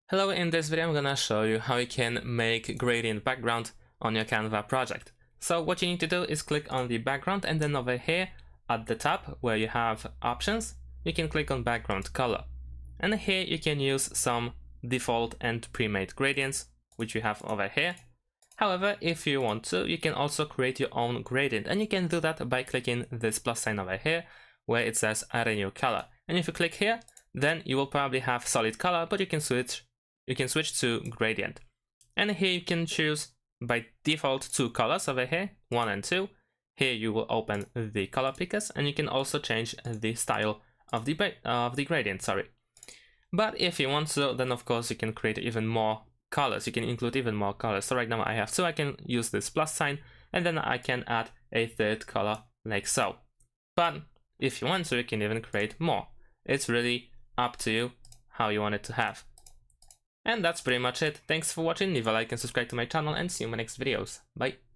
Hello, in this video I'm gonna show you how you can make gradient background on your Canva project. So what you need to do is click on the background, and then over here at the top where you have options, you can click on background color. And here you can use some default and pre-made gradients, which you have over here. However, if you want to, you can also create your own gradient, and you can do that by clicking this plus sign over here where it says add a new color. And if you click here, then you will probably have solid color, but you can switch to gradient. And here you can choose by default two colors over here, 1 and 2. Here you will open the color pickers, and you can also change the style of the gradient, sorry. But if you want to, then of course you can create even more colors. You can include even more colors. So right now I have 2. I can use this plus sign, and then I can add a third color like so. But if you want to, you can even create more. It's really up to you how you want it to have. And that's pretty much it. Thanks for watching. Leave a like and subscribe to my channel, and see you in my next videos. Bye.